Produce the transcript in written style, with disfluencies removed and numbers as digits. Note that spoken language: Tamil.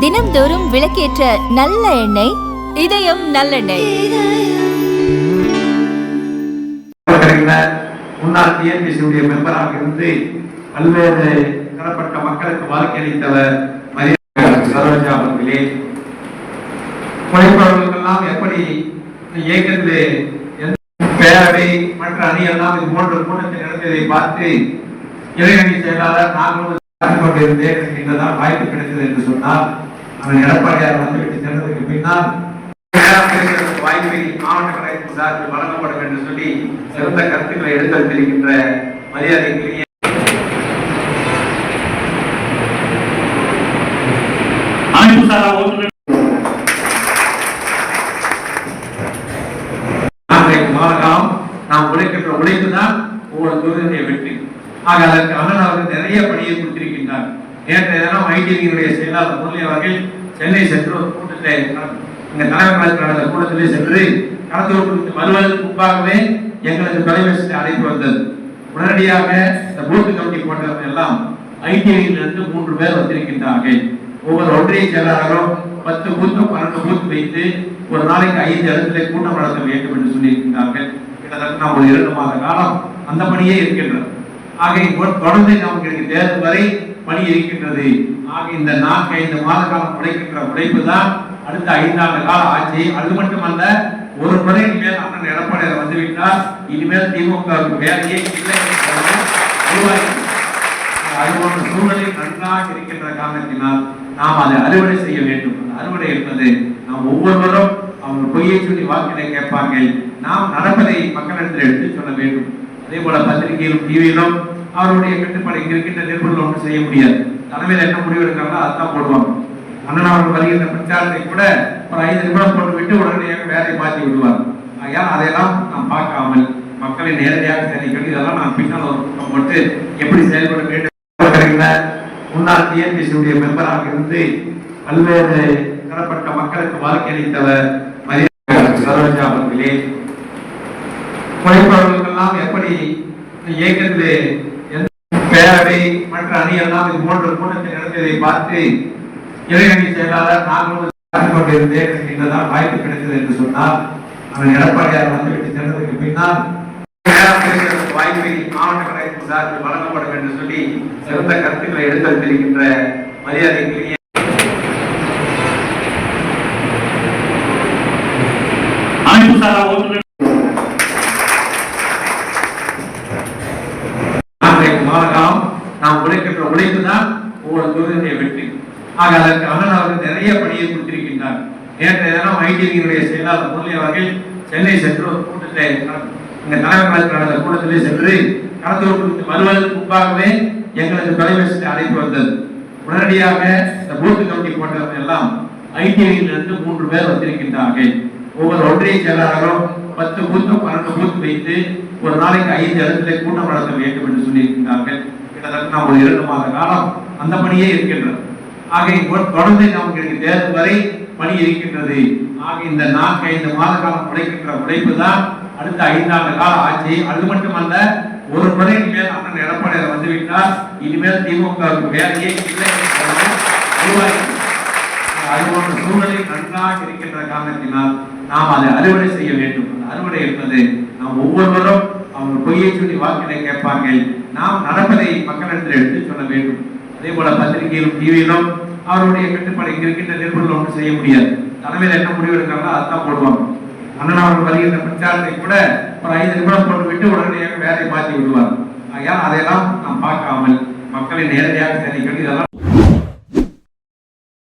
தினம்தோறும் விளக்கேற்ற நல்ல எண்ணெய் இதயம் நல்லெண்ணெய். முன்னாள் டிஎன்பிசியுடைய மெம்பராக இருந்து பல்வேறு தரப்பட்ட மக்களுக்கு வாக்களித்தவர் சரோஜா அவர்களே, உழைப்பவர்களுக்கெல்லாம் எப்படி இயக்கத்திலே பேரவை மற்ற அணியெல்லாம் இது போன்ற கூட்டத்தை நடந்ததை பார்த்து இளைஞரணி செயலாளர் நாங்களும் கொண்டிருந்தேன். இங்கதான் வாய்ப்பு கிடைத்தது என்று சொன்னால் அவன் எடப்பாடியார் வந்துவிட்டு சென்றதற்கு பின்னால் வாய்ப்பை மாவட்ட கழகத்தின் சார்பில் வழங்கப்படும் என்று சொல்லி சிறந்த கருத்துக்களை எடுத்திருக்கின்ற மரியாதைக்குரிய நாம் உழைக்கின்ற உழைப்புதான் ஒவ்வொரு தொழிலுடைய வெற்றி. ஆக அதற்கு அண்ணன் அவர்கள் நிறைய பணியை கொடுத்திருக்கின்றார். நேற்றைய தினம் ஐடிவியினுடைய செயலாளர் முரளி அவர்கள் சென்னை சென்று ஒரு கூட்டத்தை இங்க தலைவர் நடந்த கூட்டத்திலே சென்று கலந்து வருவதற்கு முன்பாகவே எங்களுக்கு தொலைபேசியில் அழைப்பு வந்தது. உடனடியாக இந்த பூத் கமிட்டி போன்றவர்கள் எல்லாம் ஐடிவியிலிருந்து 3 பேர் வந்திருக்கின்றார்கள். ஒவ்வொரு ஒன்றிய செயலாளரும் 10 பூத் 12 பூத் வைத்து ஒரு நாளைக்கு 5 இடத்திலே கூட்டம் நடத்த வேண்டும் என்று சொல்லியிருக்கின்றார்கள். கிட்டத்தட்ட நாம் ஒரு 2 மாத காலம் அந்த பணியே இருக்கின்றது. ஆக தொடர்ந்து நமக்கு தேர்தல் வரை பணி இருக்கின்றது. ஆக இந்த 4-5 மாத காலம் உழைக்கின்ற உழைப்பு தான் அடுத்த 5 ஆண்டு கால ஆட்சி. அது மட்டுமல்ல, ஒரு முறை இனிமேல் அண்ணன் எடப்பாடியார் வந்துவிட்டால் இனிமேல் திமுகவுக்கு வேலையே இல்லை. அது போன்ற சூழ்நிலை நன்றாக இருக்கின்ற காரணத்தினால் நாம் அதை அறுவடை செய்ய வேண்டும். அந்த அறுவடை என்பது நாம் ஒவ்வொருவரும் அவங்க பொய்யை சொல்லி வாக்கினை கேட்பார்கள். நாம் நடப்பதை மக்களிடத்தில் எடுத்து சொல்ல வேண்டும். அதே போல பத்திரிகையிலும் டிவியிலும் அவருடைய கட்டுப்பாடு இங்க இருக்கின்ற நிருபர்கள் ஒன்றும் செய்ய முடியாது. தலைமையில் என்ன முடிவு எடுக்கிறாங்களோ அதுதான் போடுவாங்க. அண்ணன் அவர்கள் வருகின்ற பிரச்சாரத்தை கூட ஒரு 5 நிமிடம் போட்டு விட்டு உடனடியாக வேலை மாற்றி விடுவார். ஆகையால் அதையெல்லாம் நாம் பார்க்காமல் மக்களை நேரடியாக தெரிவிக்கணும். இதெல்லாம் நான் பின்னால் ஒரு கூட்டம் போட்டு எப்படி செயல்பட வேண்டும். முன்னாள் டிஎன்பிசியுடைய மெம்பராக இருந்து பல்வேறு தரப்பட்ட மக்களுக்கு வாக்களித்தவர் சரோஜா அவர்களே, உழைப்பவர்களுக்கெல்லாம் எப்படி இயக்கத்திலே பேரவை மற்ற அணியெல்லாம் இது போன்ற கூட்டத்தை நடந்ததை பார்த்து இளைஞரணி செயலாளர் நாங்களும் கொண்டிருந்தேன். இங்கதான் வாய்ப்பு கிடைத்தது என்று சொன்னால் அவன் எடப்பாடியார் வந்துவிட்டு சென்றதற்கு பின்னால் வாய்ப்பை மாவட்ட கழகத்தின் சார்பில் வழங்கப்படும் என்று சொல்லி சிறந்த கருத்துக்களை எடுத்திருக்கின்ற மரியாதைக்குரிய நாம் உழைக்கின்ற உழைப்பு தான் ஒவ்வொரு தொழிலுடைய வெற்றி. ஆக அதற்கு அண்ணன் அவர்கள் நிறைய பணியை கொடுத்திருக்கின்றார். நேற்றைய தினம் ஐடிவியினுடைய செயலாளர் முரளி அவர்கள் சென்னை சென்று ஒரு கூட்டத்தை இங்க தலைவர் நடந்த கூட்டத்திலே சென்று கலந்து வருவதற்கு முன்பாகவே எங்களுக்கு தொலைபேசியில் அழைப்பு வந்தது. உடனடியாக இந்த பூத் கமிட்டி போன்றவர்கள் எல்லாம் ஐடிவியிலிருந்து 3 பேர் வந்திருக்கின்றார்கள். ஒவ்வொரு ஒன்றிய செயலாளரும் 10 பூத் 12 பூத் வைத்து ஒரு நாளைக்கு 5 இடத்திலே கூட்டம் நடத்த வேண்டும் என்று சொல்லியிருக்கின்றார்கள். கிட்டத்தட்ட நாம் ஒரு 2 மாத காலம் அந்த பணியே இருக்கின்றது. ஆக தொடர்ந்து நமக்கு தேர்தல் வரை பணி இருக்கின்றது. ஆக இந்த 4-5 மாத காலம் உழைக்கின்ற உழைப்பு தான் அடுத்த 5 ஆண்டு கால ஆட்சி. அது மட்டுமல்ல, ஒரு முறை இனிமேல் அண்ணன் எடப்பாடியார் வந்துவிட்டால் இனிமேல் திமுகவுக்கு வேலையே இல்லை. அது போன்ற சூழ்நிலை நன்றாக இருக்கின்ற காரணத்தினால் நாம் அதை அறுவடை செய்ய வேண்டும். அந்த அறுவடை என்பது நாம் ஒவ்வொருவரும் அவங்க பொய்யை சொல்லி வாக்கினை கேட்பார்கள். நாம் நடப்பதை மக்களிடத்தில் எடுத்து சொல்ல வேண்டும். அதே போல பத்திரிகையிலும் டிவியிலும் அவருடைய கட்டுப்பாடு இங்க இருக்கின்ற நிருபர்கள் ஒன்றும் செய்ய முடியாது. தலைமையில் என்ன முடிவு எடுக்கிறாங்களோ அதுதான் போடுவாங்க. அண்ணன் அவர்கள் வருகின்ற பிரச்சாரத்தை கூட ஒரு 5 நிமிடம் போட்டு விட்டு உடனடியாக வேலை மாற்றி விடுவார். ஆகையால் அதையெல்லாம் நாம் பார்க்காமல் மக்களை நேரடியாக தெரிவிக்கணும். இதெல்லாம்